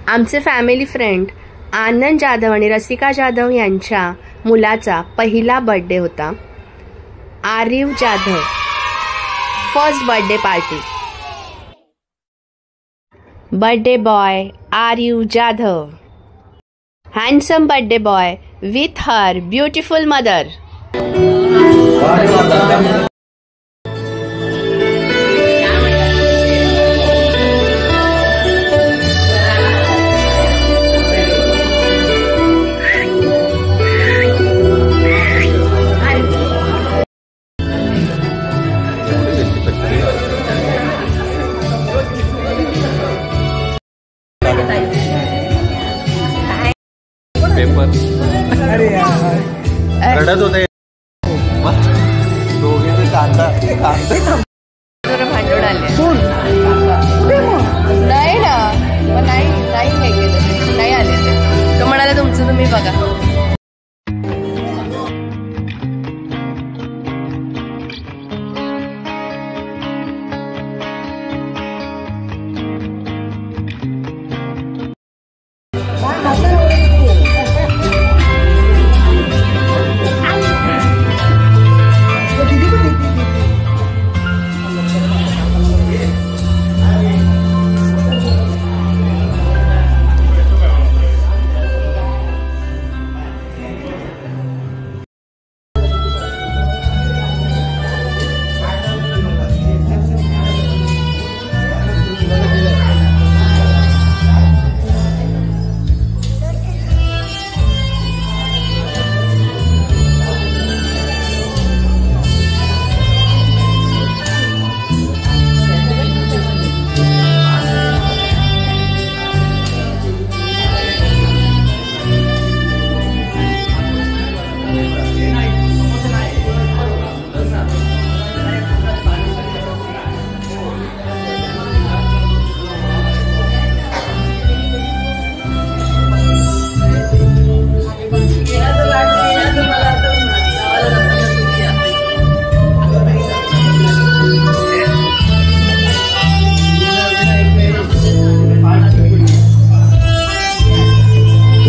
आमचे family friend आनंद जाधव आणि रसिका जाधव यांच्या मुलाचा पहिला बर्थडे होता. Aariv Jadhav first birthday party. Birthday boy Aariv Jadhav, handsome birthday boy with her beautiful mother. अरे यार रडत होते दोघे कांदा भांडवड आले नाही ना, मग नाही हे केलं, नाही आले ते. तो म्हणाला तुमचं तुम्ही बघा.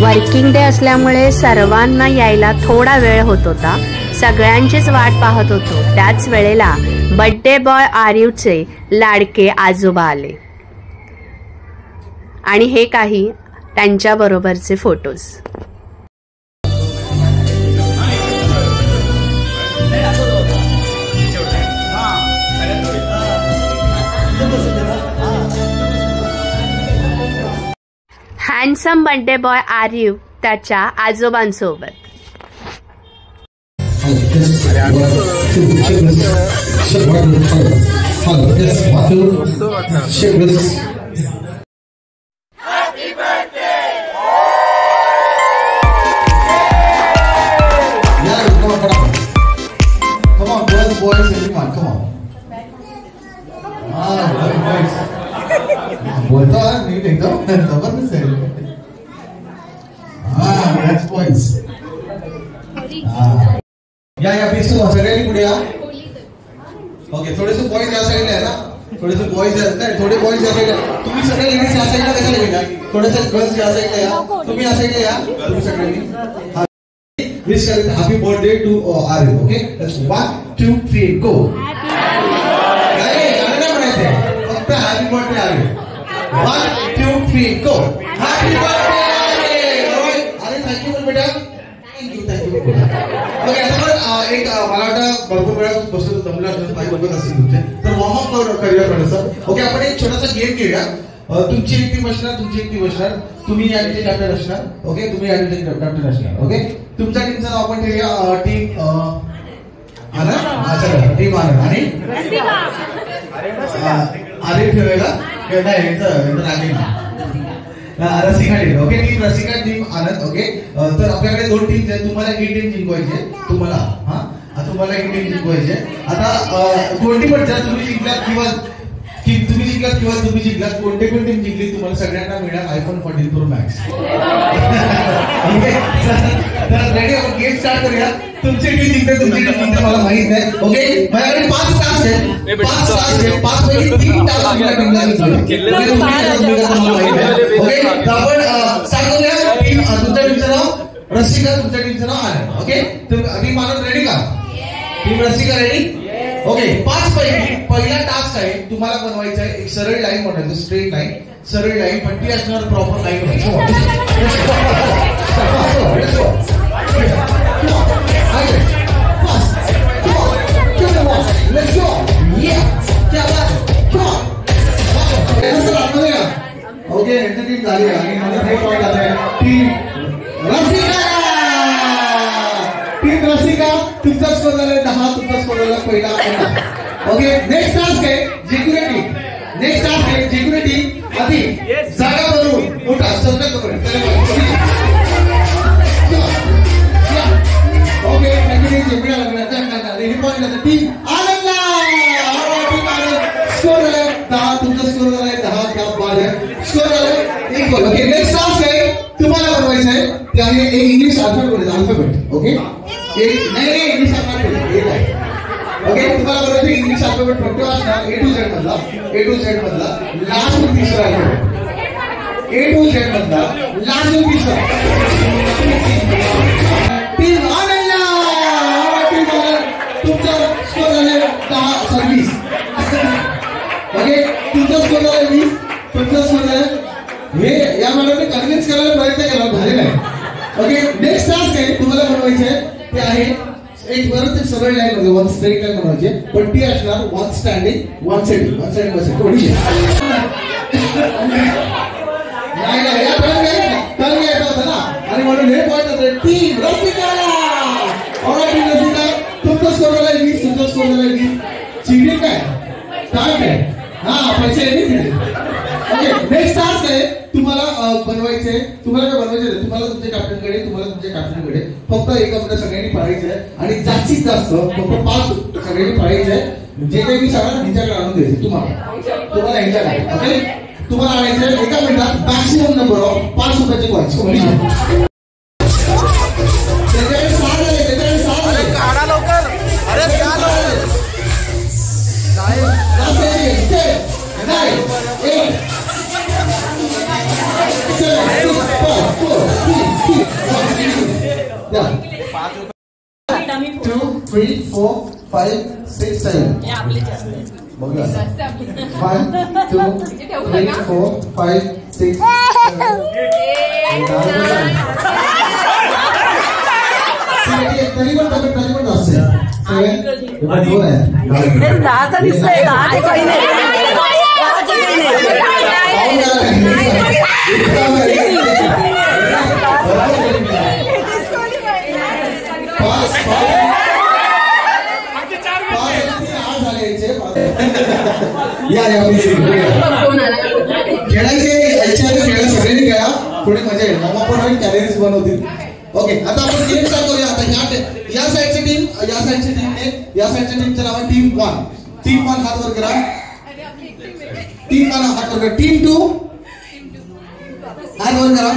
वर्किंग डे असल्यामुळे सर्वांना यायला थोडा वेळ होत होता. सगळ्यांचीच वाट पाहत होतो. त्याच वेळेला बर्थडे बॉय आरिवचे लाडके आजोबा आले आणि हे काही त्यांच्या बरोबरचे फोटोज. हँडसम बर्थडे बॉय आरिव त्याच्या आजोबांसोबत. बोलतो नीट एकदम जबरदस्त आहे. या प्लीज सगळ्यांनी पुढे या. ओके थोडेसे बॉईज या साईडला आहे ना, थोडेसे बॉईज आहेत, थोडे बॉईज या साईडला. तुम्ही सगळे लेडीज या साईडला कशाला गेला, थोडेसे गर्ल्स या साईडला या, तुम्ही या साईडला या. तुम्ही सगळ्यांनी विश करा happy birthday to Aariv. Okay 1 2 3 go. नाही म्हणायचे फक्त happy birthday Aariv. 1 2 3 go. Happy birthday Aariv. अरे थँक्यू पण बेटा, थँक्यू. ओके आता एक मला वाटतं भरपूर वेळा बसलो जमला काही बघत असेल तुमचे, तर वॉर्मअप करूया थोडंसं. ओके आपण एक छोटासा गेम घेऊया. तुमची एक टीम असणार, तुमची एक टीम असणार, तुम्ही या टीमचे कॅप्टन असणार. ओके तुम्ही या टीमचे कॅप्टन असणार. ओके तुमच्या टीमचं नाव आपण ठेवूया टीम आनंद. टीम आनंद आणि आरिफ ठेवायला नाही Rasika team. Okay team Rasika team Anand. Okay तर आपल्याकडे दोन टीम आहेत. तुम्हाला ही टीम जिंकवायची, तुम्हाला तुम्हाला ही टीम जिंकवायची. आता कोणती पण जर तुम्ही जिंकलात किंवा तुम्ही जिंकलात, कोणती पण टीम जिंकली तुम्हाला सगळ्यांना मिळणार iPhone 14 Pro Max. तर रेडी आपण गेम स्टार्ट करूया. तुमची टीम जिंकते, तुमची टीम जिंकते मला माहित नाही. ओके माझ्याकडे 5 टास्क आहेत, 5 टास्क आहेत, 5 पैकी 3 टास्क आपल्या टीमला जिंकले. ओके ओके टीम आनंद रेडी का? Team Rasika ready? ओके 5 पैकी पहिला टास्क आहे तुम्हाला बनवायचा आहे एक सरळ लाईन बनवायचं स्ट्रेट लाईन सरळ लाईन पट्टी असणार प्रॉपर लाईन ओके एंटरटेन झाली आणि मला हे पॉइंट आले टीम रसिका तुमचा स्कोर झाला 10 तुमचा स्कोर झाला पहिला ओके नेक्स्ट टास्क आहे जिक्युरिटी आधी जागा बनवून मोठा सर्कल करून ओके टीम आनंद स्कोर झाला 10 तुमचा स्कोर झाला 10 क्या बात है स्कोर झाला 1 गोल ओके नेक्स्ट टास्क आहे तुम्हाला बनवायचं आहे ते आहे एक इंग्लिश अल्फाबेट ओके एक नाही इंग्लिश अल्फाबेट ओके तुम्हाला बरोबर इंग्लिश अल्फाबेट फक्त असणार A to Z मधला लास्ट तिसरा A to Z मधला लास्ट तिसरा टीम आनंद तुमचा स्कोर झाले 10 ओके तुमचा स्कोर झाले 20 तुमचा स्कोर झाले हे या मॅडमने कन्व्हिन्स करायला प्रयत्न केला झालेला आहे ओके नेक्स्ट टास्क आहे तुम्हाला बनवायचे ते आहे एक परत सरळ लाईन मध्ये वन स्ट्रेट लाईन बनवायची पट्टी असणार वन स्टँडिंग वन सेटिंग बसेल थोडी नाही या टर्न घ्यायचा होता ना आणि म्हणून हे पॉइंट होते team Rasika all right team Rasika तुमचा स्कोर झाला 20 तुमचा स्कोर झाला 20 चीटिंग काय हा पैसे नाही दिले ओके नेक्स्ट टास्क आहे तुम्हाला बनवायचे तुम्हाला काय बनवायचे तुम्हाला तुमच्या कॅप्टनकडे फक्त एका मिनिट सगळ्यांनी पाळायचं आहे आणि जास्तीत जास्त फक्त 5 सगळ्यांनी पाळायचे आहे जे काही मी सांगा यांच्याकडे आणून द्यायचे तुम्हाला यांच्याकडे ओके तुम्हाला आणायचं एका मिनिटात मॅक्सिमम नंबर ऑफ 5 रुपयाचे कॉइन्स त्याच्याकडे 6 झाले काढा लवकर अरे Two, 3, 4, 5, 6, 7. 1, 2, 3, 4, 5, 6, 7. तरी पण असते 7 सगळ्यांनी खेळा थोडी मजा येईल मग आपण कॅलरीज बनवतील ओके आता आपण गेम स्टार्ट करूया आता या साइडची टीमचं नाव आहे टीम 1 हात वर करा टीम 1 हात वर करा टीम 2 हात वर करा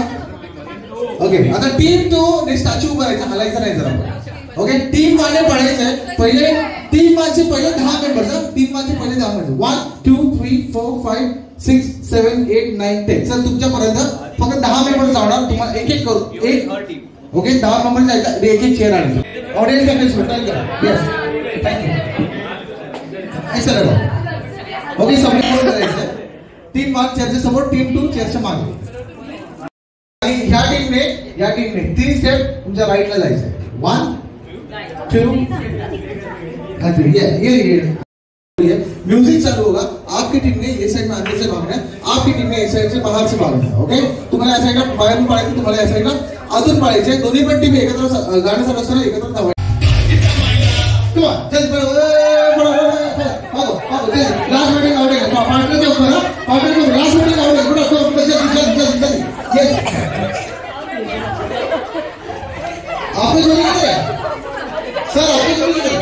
ओके आता टीम 2 ने स्टॅच्यू करायचा हलायचा नाही जरा ओके टीम 1 ने पळायचं आहे पहिले टीम 1 चे पहिले 10 मेंबर्स टीम 1 चे पहिले 10 मेंबर्स 1 2 3 4 5 6 7 8 9 10 सर तुमच्यापर्यंत फक्त 10 मेंबर्स आवडणार तुम्हाला एक एक करू एक ओके 10 मेंबर्स जायचा एक एक चेअर आणायचा ऑडियन्स का प्लीज भेटायला करा यस थँक्यू ऐसा रहा ओके सबमिट करून करायचं टीम 1 चेअरच्या समोर टीम 2 चेअरच्या मागे आणि ह्या टीमने 3 स्टेप तुमच्या राईटला जायचं 1 2 ये म्यूजिक चालू होगा आपकी टीम ने ये साइड में अंदर से भागना है आपकी टीम ने इस साइड से बाहर से भागना है ओके तुम्हाला या साइडला बाहेरून पळायचं तुम्हाला या साइडला अजून पळायचे दोन्ही पण टीम एकत्र गाणं चालू असताना एकत्र धावायचं कम ऑन चल लास्ट मीटिंग आवडेल पार्टनर के ऊपर पार्टनर को लास्ट मीटिंग आवडेल थोड़ा तो जल्दी यस आपने जोड़ी है सर आपने जोड़ी है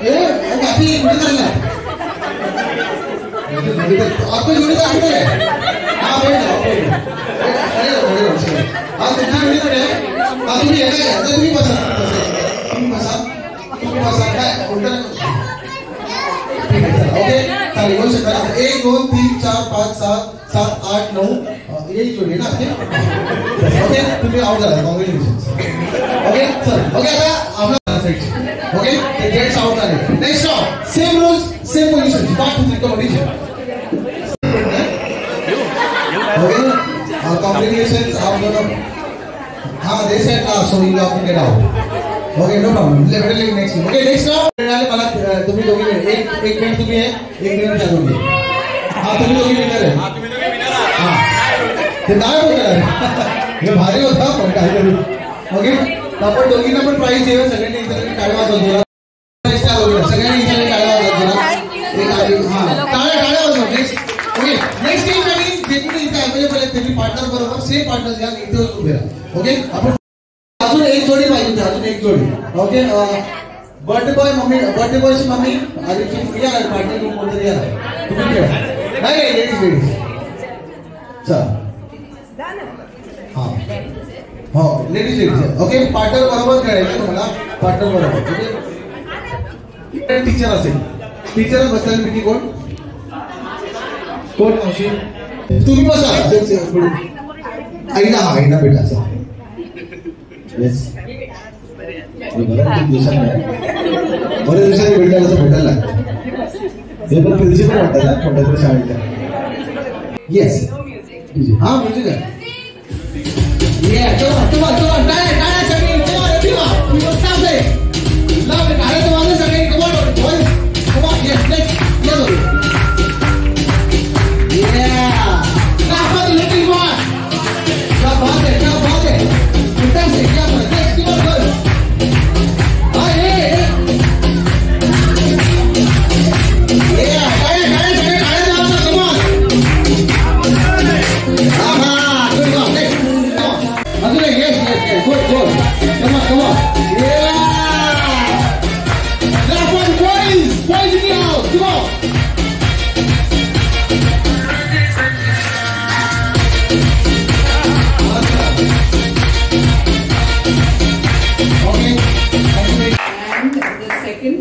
ये काफी इंतजार है आपको जोड़ीदार है हाँ बैठ जाओ आप कितना जोड़ीदार है आप भी है क्या तुम्ही बसा है उल्टा ओके चालेल बोल शकता 1 2 3 4 5 6 7 8 9 यही जोडी आहे ना आपली? ओके तुम्ही आउट झाला कॉंग्रॅच्युलेशन्स. ओके चल ओके आता आपला ओके ते जेट्स आउट झाले. Next round same rules same position 1 2 3 competition. Okay congratulations आप दोनों. हाँ they set so you have to get out. Okay no problem. Let next. Okay next round मला तुम्ही दोघी एक मिनिट तुम्ही आहे एक मिनिट त्या दोघी. हाँ तुम्ही दोघी विनर आहे. हाँ ते काय होतं हे भारी होता पण काय करू. ओके आपण दोघींना पण प्राइज देऊ. सगळ्यांनी इथे टाळ्या वाजवतो. सगळ्यांनी इथे टाळ्या वाजवतो. हाँ टाळ्या वाजवा. नेक्स्ट ओके नेक्स्ट टीम आणि जे कोणी इथे अवेलेबल आहेत त्यांनी पार्टनर बरोबर सेम पार्टनर्स घ्या इथे उभे राहा. ओके आपण अजून एक जोडी पाहिजे. अजून एक जोडी. ओके बर्थडे बॉय बॉयची मम्मी आणि या पार्टनर घेऊन कोणतरी या तुम्ही खेळा. नाही लेडीज चल हां हो लेडीज ओके पार्टनर बरोबर खेळायचं तुम्हाला. पार्टनर बरोबर ओके. टीचर असेल टीचर बसताना किती कोण मावशी तुम्ही बसा. आईना भेटा असं येस बऱ्याच दिवसांनी भेटल्याला असं भेटायला लागतं. हे पण प्रिन्सिपल वाटतात ना कोणत्या तरी शाळेच्या. येस हा म्युझिक आहे.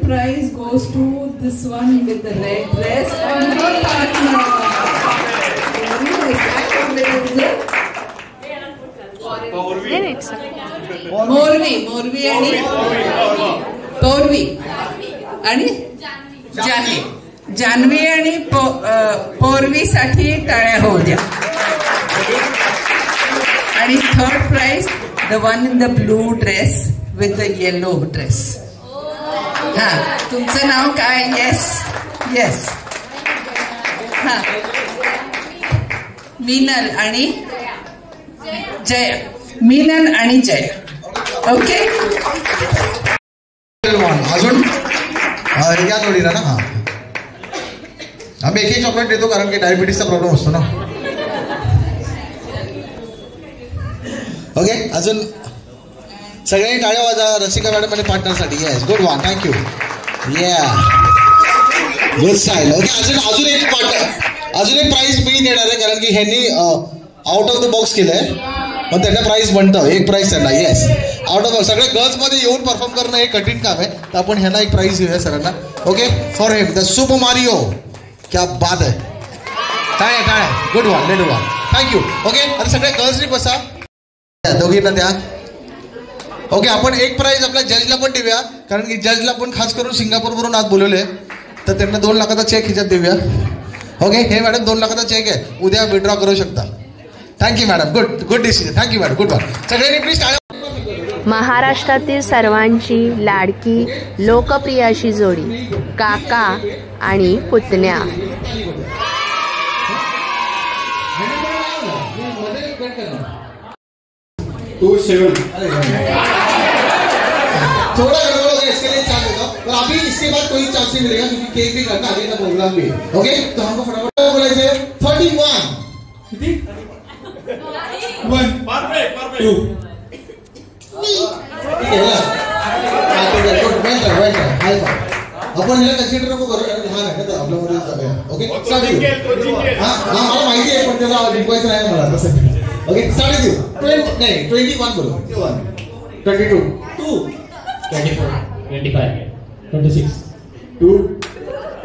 Prize goes to this one with the red dress and her partner. Morvi आणि पौर्वी आणि जानवी आणि पौर्वीसाठी टाळ्या होऊ द्या. आणि third prize the one in the blue dress with the yellow dress. हा तुमचं नाव काय. येस येस हा मीनल आणि जय. ओके अजून या जोडीला ना. हा आम्ही एक चॉकलेट देतो कारण की डायबिटीसचा प्रॉब्लेम असतो ना. ओके अजून सगळ्यांनी टाळ्या वाजा. रसिका मॅडम आणि पार्टनरसाठी. Yes good one thank you. या गुड स्टाईल. ओके अजून एक प्राइज मी देणार आहे कारण की ह्यांनी आउट ऑफ द बॉक्स केलंय पण त्यांना प्राइज बनतं. एक प्राइज त्यांना. Yes out of box. सगळे गर्ल्स मध्ये येऊन परफॉर्म करणं हे कठीण काम आहे तर आपण ह्यांना एक प्राइज देऊया सरांना. Okay for him the super Mario. क्या बात आहे. टाळ्या good one let one thank you. Okay आता सगळे गर्ल्सनी बसा दोघींना द्या. ओके आपण एक प्राइज आपल्या जजला पण देऊया कारण की जजला पण खास करून सिंगापूरवरून आज बोलवले तर त्यांना 2 लाखाचा चेक ह्याच्यात देऊया. ओके हे मॅडम 2 लाखाचा चेक आहे. उद्या विड्रॉ करू शकता. Thank you madam. Good decision. Thank you madam. Good one. सगळ्यांनी प्लीज टाळ्या. महाराष्ट्रातील सर्वांची लाडकी लोकप्रिय अशी जोडी काका आणि पुतण्या. थोड़ा गड़बड़ हो गया इसके लिए चांस देता हूँ और अभी इसके बाद कोई चांस नहीं मिलेगा क्योंकि केक भी करना आगे का प्रोग्राम भी है. ओके तो हमको फटाफट बोला जाए 31 1 परफेक्ट 2 ठीक है ना. वेल हाय आपण ह्याला कन्सिडर नको करू कारण लहान आहे ना आपल्या मध्ये जाऊया. Okay start. हां मला माहिती आहे पण त्याला रिक्वायस्ट आहे मला तसं. ओके स्टार्ट करू. 21 बोलो. 22 2 24 25 26 2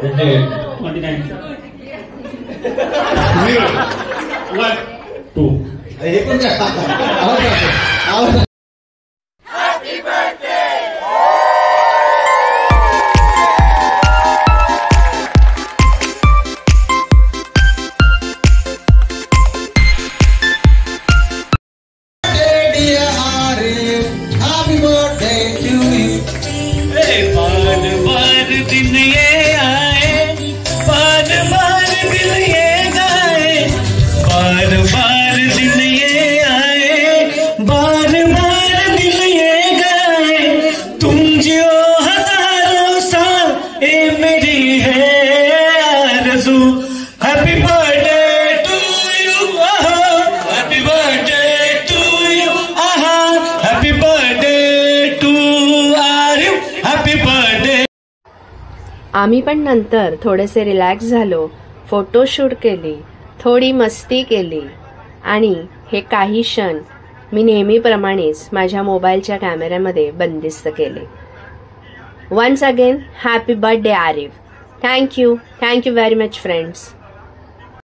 28 29 0 1 2. हे पण काय आवाज दिन ये आए, बार बार दिल ये गाए, बार बार दिन ये आए, बार बार दिल ये गाए, तुम जियो हजारों साल ये मेरी है आरज़ू। Happy birthday to you, happy birthday to you, happy birthday to are you, happy birthday. आम्ही पण नंतर थोडेसे रिलॅक्स झालो, फोटोशूट केली, थोडी मस्ती केली आणि हे काही क्षण मी नेहमीप्रमाणेच माझ्या मोबाईलच्या कॅमेऱ्यामध्ये बंदिस्त केले. Once again happy birthday Arif. Thank you very much friends.